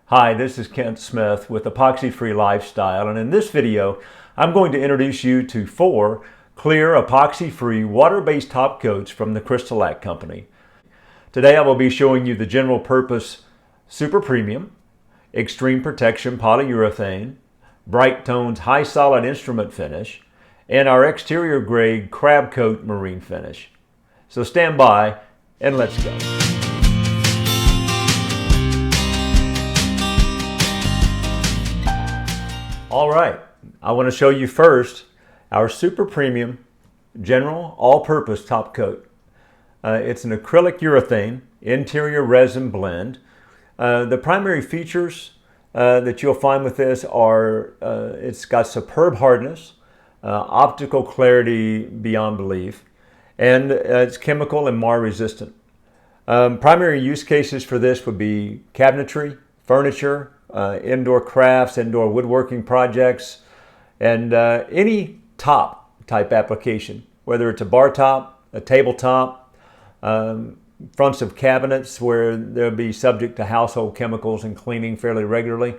Hi, this is Kent Smith with Epoxy Free Lifestyle, and in this video I'm going to introduce you to 4 clear epoxy-free water-based top coats from the CrystaLac company. Today I will be showing you the general purpose Super Premium, Extreme Protection Polyurethane, Brite Tone's High Solid Instrument Finish, and our exterior grade CrabCoat Marine Finish. So stand by and let's go. All right, I want to show you first our Super Premium General All-Purpose Top Coat. It's an acrylic urethane interior resin blend. The primary features that you'll find with this are it's got superb hardness, optical clarity beyond belief, and it's chemical and mar resistant. Primary use cases for this would be cabinetry, furniture, indoor crafts, indoor woodworking projects, and any top type application, whether it's a bar top, a tabletop, fronts of cabinets where they'll be subject to household chemicals and cleaning fairly regularly.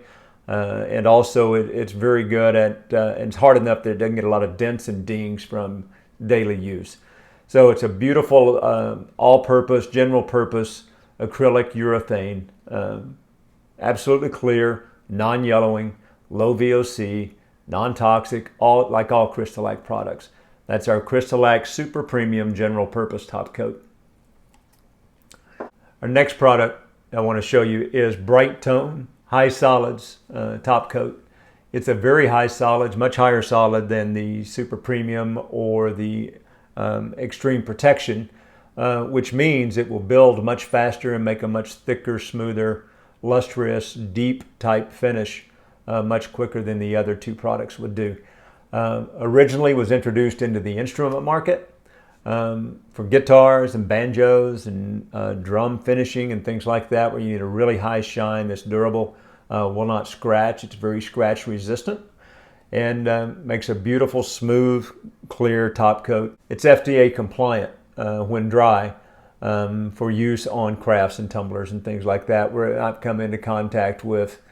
And also it's very good at, and it's hard enough that it doesn't get a lot of dents and dings from daily use. So it's a beautiful all-purpose, general purpose acrylic urethane. Absolutely clear, non-yellowing, low VOC, non-toxic, like all CrystaLac products. That's our CrystaLac Super Premium General Purpose Top Coat. Our next product I want to show you is Brite Tone High Solids Top Coat. It's a very high solids, much higher solid than the Super Premium or the Extreme Protection, which means it will build much faster and make a much thicker, smoother, lustrous, deep type finish much quicker than the other 2 products would do. Originally was introduced into the instrument market for guitars and banjos and drum finishing and things like that, where you need a really high shine that's durable, will not scratch. It's very scratch resistant and makes a beautiful, smooth, clear top coat. It's FDA compliant when dry. For use on crafts and tumblers and things like that, where I've come into contact with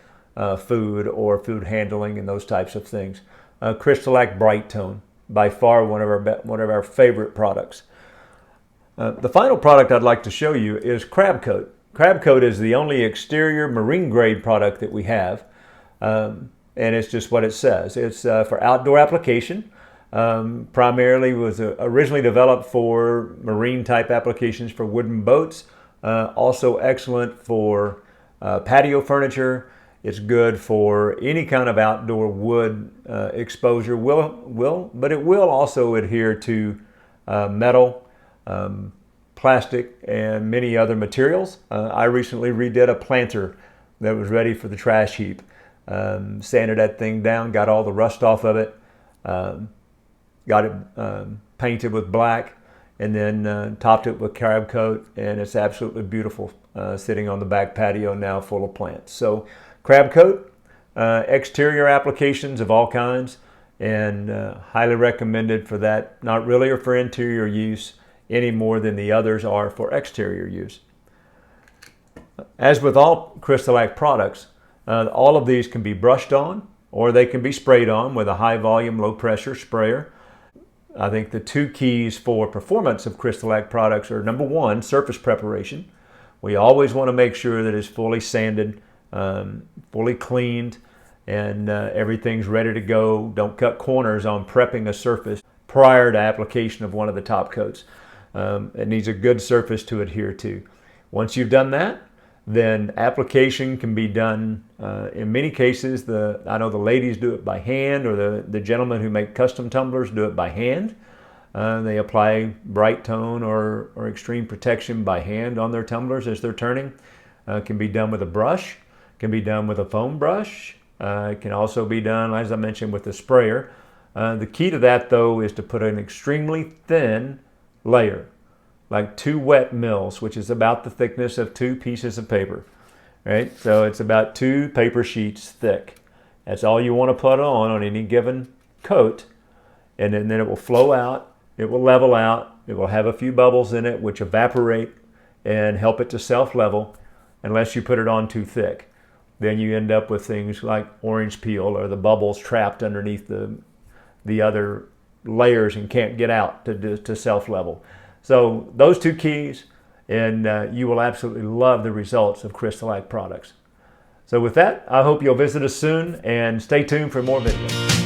food or food handling and those types of things. CrystaLac Brite Tone, by far one of our favorite products. The final product I'd like to show you is CrabCoat. CrabCoat is the only exterior marine grade product that we have, and it's just what it says. It's for outdoor application. Primarily was originally developed for marine type applications for wooden boats. Also excellent for patio furniture. It's good for any kind of outdoor wood exposure. But it will also adhere to metal, plastic, and many other materials. I recently redid a planter that was ready for the trash heap. Sanded that thing down, got all the rust off of it. Got it painted with black, and then topped it with CrabCoat, and it's absolutely beautiful sitting on the back patio now full of plants. So CrabCoat, exterior applications of all kinds, and highly recommended for that, not really for interior use any more than the others are for exterior use. As with all CrystaLac products, all of these can be brushed on, or they can be sprayed on with a high volume, low pressure sprayer. I think the 2 keys for performance of CrystaLac products are, number 1, surface preparation. We always want to make sure that it's fully sanded, fully cleaned, and everything's ready to go. Don't cut corners on prepping a surface prior to application of one of the top coats. It needs a good surface to adhere to. Once you've done that, then application can be done, in many cases, I know the ladies do it by hand, or the gentlemen who make custom tumblers do it by hand. They apply Brite Tone or Extreme Protection by hand on their tumblers as they're turning. Can be done with a brush, can be done with a foam brush. It can also be done, as I mentioned, with a sprayer. The key to that, though, is to put an extremely thin layer, like 2 wet mils, which is about the thickness of 2 pieces of paper, right? So it's about 2 paper sheets thick. That's all you want to put on any given coat, and then it will flow out, it will level out, it will have a few bubbles in it which evaporate and help it to self-level unless you put it on too thick. then you end up with things like orange peel or the bubbles trapped underneath the other layers and can't get out to self-level. So those two keys, and you will absolutely love the results of CrystaLac products. So with that, I hope you'll visit us soon and stay tuned for more videos.